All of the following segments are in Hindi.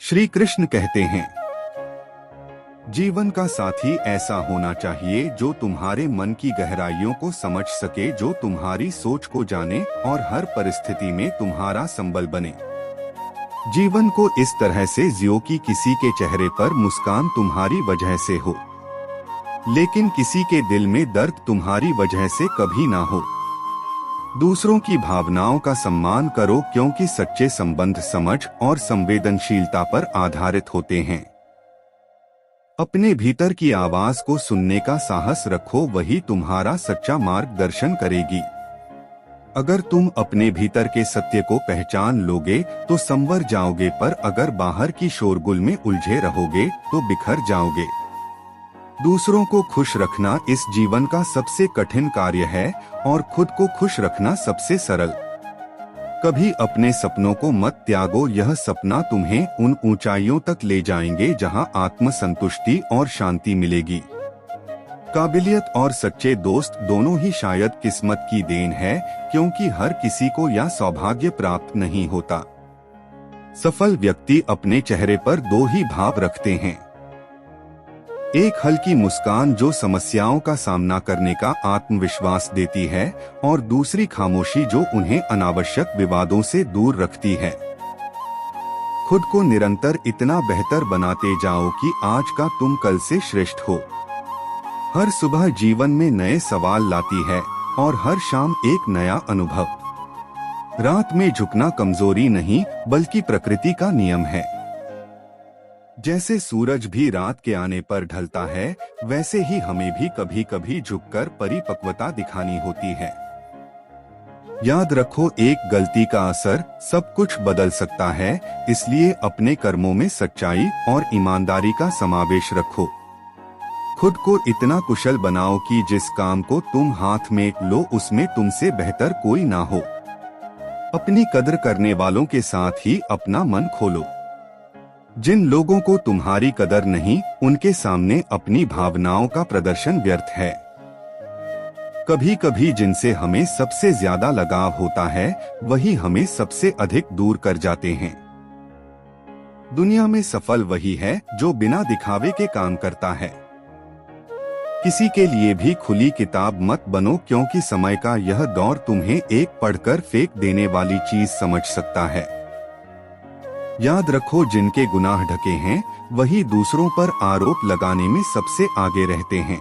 श्री कृष्ण कहते हैं, जीवन का साथी ऐसा होना चाहिए जो तुम्हारे मन की गहराइयों को समझ सके, जो तुम्हारी सोच को जाने और हर परिस्थिति में तुम्हारा संबल बने। जीवन को इस तरह से जियो कि किसी के चेहरे पर मुस्कान तुम्हारी वजह से हो, लेकिन किसी के दिल में दर्द तुम्हारी वजह से कभी ना हो। दूसरों की भावनाओं का सम्मान करो, क्योंकि सच्चे संबंध समझ और संवेदनशीलता पर आधारित होते हैं। अपने भीतर की आवाज को सुनने का साहस रखो, वही तुम्हारा सच्चा मार्गदर्शन करेगी। अगर तुम अपने भीतर के सत्य को पहचान लोगे तो संवर जाओगे, पर अगर बाहर की शोरगुल में उलझे रहोगे तो बिखर जाओगे। दूसरों को खुश रखना इस जीवन का सबसे कठिन कार्य है और खुद को खुश रखना सबसे सरल। कभी अपने सपनों को मत त्यागो, यह सपना तुम्हें उन ऊंचाइयों तक ले जाएंगे जहां आत्मसंतुष्टि और शांति मिलेगी। काबिलियत और सच्चे दोस्त दोनों ही शायद किस्मत की देन है, क्योंकि हर किसी को यह सौभाग्य प्राप्त नहीं होता। सफल व्यक्ति अपने चेहरे पर दो ही भाव रखते हैं, एक हल्की मुस्कान जो समस्याओं का सामना करने का आत्मविश्वास देती है, और दूसरी खामोशी जो उन्हें अनावश्यक विवादों से दूर रखती है। खुद को निरंतर इतना बेहतर बनाते जाओ कि आज का तुम कल से श्रेष्ठ हो। हर सुबह जीवन में नए सवाल लाती है और हर शाम एक नया अनुभव। रात में झुकना कमजोरी नहीं बल्कि प्रकृति का नियम है। जैसे सूरज भी रात के आने पर ढलता है, वैसे ही हमें भी कभी कभी झुककर परिपक्वता दिखानी होती है। याद रखो, एक गलती का असर सब कुछ बदल सकता है, इसलिए अपने कर्मों में सच्चाई और ईमानदारी का समावेश रखो। खुद को इतना कुशल बनाओ कि जिस काम को तुम हाथ में लो उसमें तुमसे बेहतर कोई ना हो। अपनी कदर करने वालों के साथ ही अपना मन खोलो। जिन लोगों को तुम्हारी कदर नहीं, उनके सामने अपनी भावनाओं का प्रदर्शन व्यर्थ है। कभी कभी जिनसे हमें सबसे ज्यादा लगाव होता है, वही हमें सबसे अधिक दूर कर जाते हैं। दुनिया में सफल वही है जो बिना दिखावे के काम करता है। किसी के लिए भी खुली किताब मत बनो, क्योंकि समय का यह दौर तुम्हें एक पढ़कर फेंक देने वाली चीज समझ सकता है। याद रखो, जिनके गुनाह ढके हैं वही दूसरों पर आरोप लगाने में सबसे आगे रहते हैं।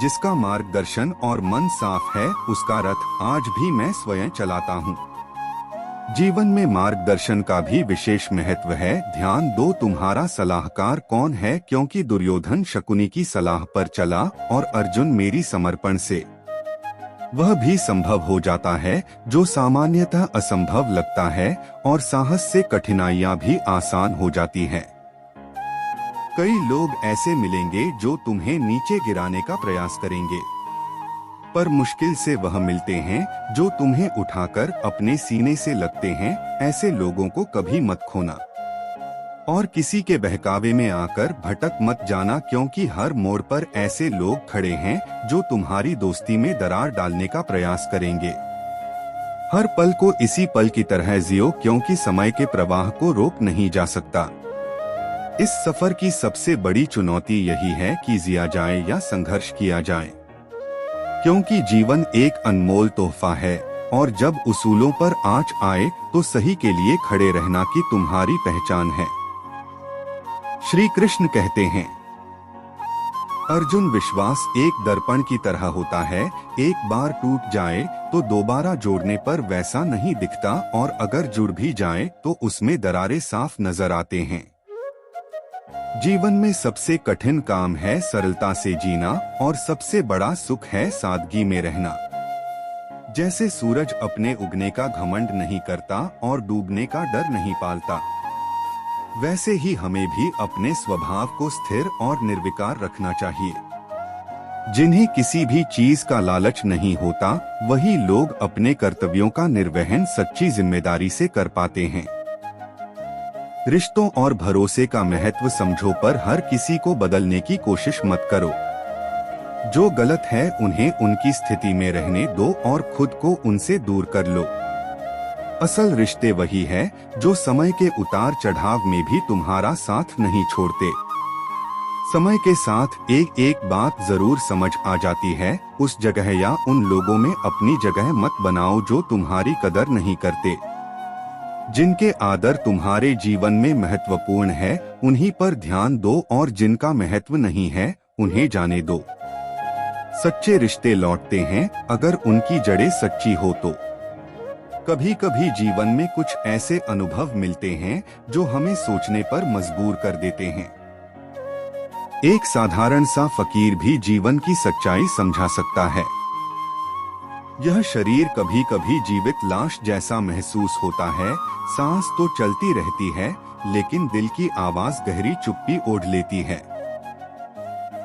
जिसका मार्गदर्शन और मन साफ है, उसका रथ आज भी मैं स्वयं चलाता हूँ। जीवन में मार्गदर्शन का भी विशेष महत्व है। ध्यान दो, तुम्हारा सलाहकार कौन है, क्योंकि दुर्योधन शकुनी की सलाह पर चला और अर्जुन मेरी समर्पण से वह भी संभव हो जाता है जो सामान्यतः असंभव लगता है, और साहस से कठिनाइयां भी आसान हो जाती हैं। कई लोग ऐसे मिलेंगे जो तुम्हें नीचे गिराने का प्रयास करेंगे, पर मुश्किल से वह मिलते हैं जो तुम्हें उठाकर अपने सीने से लगते हैं। ऐसे लोगों को कभी मत खोना और किसी के बहकावे में आकर भटक मत जाना, क्योंकि हर मोड़ पर ऐसे लोग खड़े हैं जो तुम्हारी दोस्ती में दरार डालने का प्रयास करेंगे। हर पल को इसी पल की तरह जियो, क्योंकि समय के प्रवाह को रोक नहीं जा सकता। इस सफर की सबसे बड़ी चुनौती यही है कि जिया जाए या संघर्ष किया जाए, क्योंकि जीवन एक अनमोल तोहफा है, और जब उसूलों पर आंच आए तो सही के लिए खड़े रहना की तुम्हारी पहचान है। श्री कृष्ण कहते हैं, अर्जुन, विश्वास एक दर्पण की तरह होता है, एक बार टूट जाए तो दोबारा जोड़ने पर वैसा नहीं दिखता, और अगर जुड़ भी जाए तो उसमें दरारें साफ नजर आते हैं। जीवन में सबसे कठिन काम है सरलता से जीना, और सबसे बड़ा सुख है सादगी में रहना। जैसे सूरज अपने उगने का घमंड नहीं करता और डूबने का डर नहीं पालता, वैसे ही हमें भी अपने स्वभाव को स्थिर और निर्विकार रखना चाहिए। जिन्हें किसी भी चीज का लालच नहीं होता, वही लोग अपने कर्तव्यों का निर्वहन सच्ची जिम्मेदारी से कर पाते हैं। रिश्तों और भरोसे का महत्व समझो, पर हर किसी को बदलने की कोशिश मत करो। जो गलत है उन्हें उनकी स्थिति में रहने दो और खुद को उनसे दूर कर लो। असल रिश्ते वही है जो समय के उतार चढ़ाव में भी तुम्हारा साथ नहीं छोड़ते। समय के साथ एक एक बात जरूर समझ आ जाती है, उस जगह या उन लोगों में अपनी जगह मत बनाओ जो तुम्हारी कदर नहीं करते। जिनके आदर तुम्हारे जीवन में महत्वपूर्ण है उन्हीं पर ध्यान दो, और जिनका महत्व नहीं है उन्हें जाने दो। सच्चे रिश्ते लौटते हैं अगर उनकी जड़ें सच्ची हो तो। कभी कभी जीवन में कुछ ऐसे अनुभव मिलते हैं जो हमें सोचने पर मजबूर कर देते हैं। एक साधारण सा फकीर भी जीवन की सच्चाई समझा सकता है। यह शरीर कभी कभी जीवित लाश जैसा महसूस होता है, सांस तो चलती रहती है लेकिन दिल की आवाज गहरी चुप्पी ओढ़ लेती है।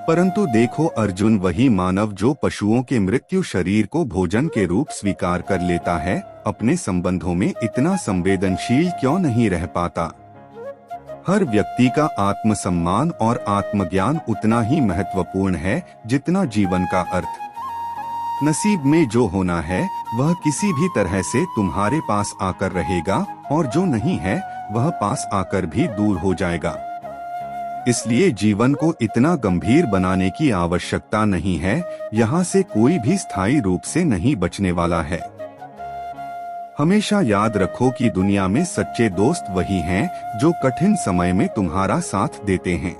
परंतु देखो अर्जुन, वही मानव जो पशुओं के मृत्यु शरीर को भोजन के रूप स्वीकार कर लेता है, अपने संबंधों में इतना संवेदनशील क्यों नहीं रह पाता? हर व्यक्ति का आत्मसम्मान और आत्मज्ञान उतना ही महत्वपूर्ण है जितना जीवन का अर्थ। नसीब में जो होना है वह किसी भी तरह से तुम्हारे पास आकर रहेगा, और जो नहीं है वह पास आकर भी दूर हो जाएगा। इसलिए जीवन को इतना गंभीर बनाने की आवश्यकता नहीं है, यहाँ से कोई भी स्थायी रूप से नहीं बचने वाला है। हमेशा याद रखो कि दुनिया में सच्चे दोस्त वही हैं जो कठिन समय में तुम्हारा साथ देते हैं।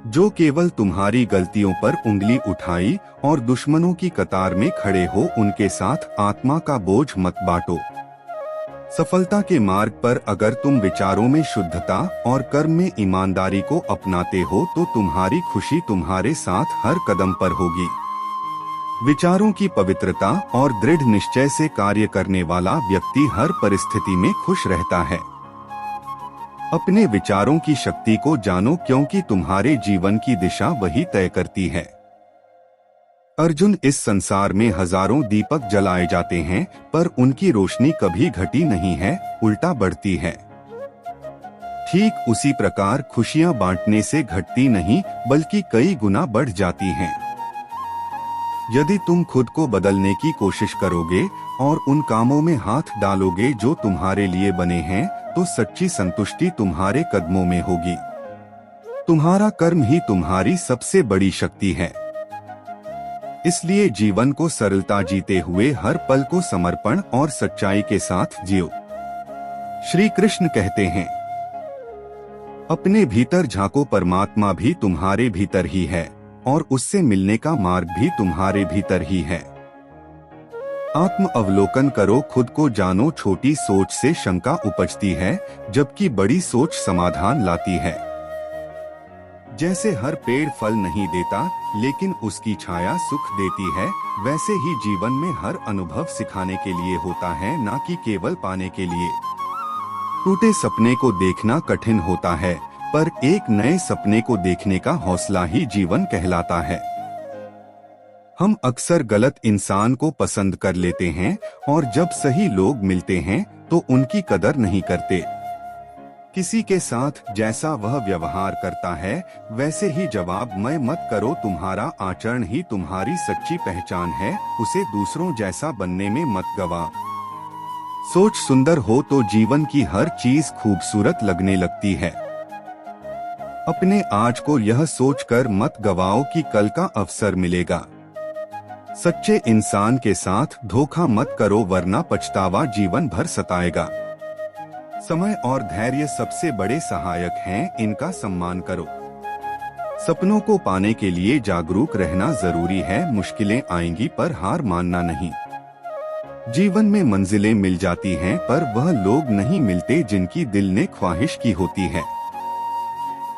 जो केवल तुम्हारी गलतियों पर उंगली उठाई और दुश्मनों की कतार में खड़े हो उनके साथ आत्मा का बोझ मत बांटो। सफलता के मार्ग पर अगर तुम विचारों में शुद्धता और कर्म में ईमानदारी को अपनाते हो तो तुम्हारी खुशी तुम्हारे साथ हर कदम पर होगी। विचारों की पवित्रता और दृढ़ निश्चय से कार्य करने वाला व्यक्ति हर परिस्थिति में खुश रहता है। अपने विचारों की शक्ति को जानो, क्योंकि तुम्हारे जीवन की दिशा वही तय करती है। अर्जुन, इस संसार में हजारों दीपक जलाए जाते हैं पर उनकी रोशनी कभी घटी नहीं है, उल्टा बढ़ती है। ठीक उसी प्रकार खुशियां बांटने से घटती नहीं बल्कि कई गुना बढ़ जाती हैं। यदि तुम खुद को बदलने की कोशिश करोगे और उन कामों में हाथ डालोगे जो तुम्हारे लिए बने हैं, तो सच्ची संतुष्टि तुम्हारे कदमों में होगी। तुम्हारा कर्म ही तुम्हारी सबसे बड़ी शक्ति है। इसलिए जीवन को सरलता जीते हुए हर पल को समर्पण और सच्चाई के साथ जियो। श्री कृष्ण कहते हैं, अपने भीतर झांको, परमात्मा भी तुम्हारे भीतर ही है और उससे मिलने का मार्ग भी तुम्हारे भीतर ही है। आत्म अवलोकन करो, खुद को जानो। छोटी सोच से शंका उपजती है जबकि बड़ी सोच समाधान लाती है। जैसे हर पेड़ फल नहीं देता लेकिन उसकी छाया सुख देती है, वैसे ही जीवन में हर अनुभव सिखाने के लिए होता है, ना कि केवल पाने के लिए। टूटे सपने को देखना कठिन होता है, पर एक नए सपने को देखने का हौसला ही जीवन कहलाता है। हम अक्सर गलत इंसान को पसंद कर लेते हैं और जब सही लोग मिलते हैं तो उनकी कदर नहीं करते। किसी के साथ जैसा वह व्यवहार करता है वैसे ही जवाब मत करो। तुम्हारा आचरण ही तुम्हारी सच्ची पहचान है, उसे दूसरों जैसा बनने में मत गवा। सोच सुंदर हो तो जीवन की हर चीज खूबसूरत लगने लगती है। अपने आज को यह सोचकर मत गवाओ कि कल का अवसर मिलेगा। सच्चे इंसान के साथ धोखा मत करो, वरना पछतावा जीवन भर सताएगा। समय और धैर्य सबसे बड़े सहायक हैं, इनका सम्मान करो। सपनों को पाने के लिए जागरूक रहना जरूरी है। मुश्किलें आएंगी पर हार मानना नहीं। जीवन में मंजिलें मिल जाती हैं पर वह लोग नहीं मिलते जिनकी दिल ने ख्वाहिश की होती है।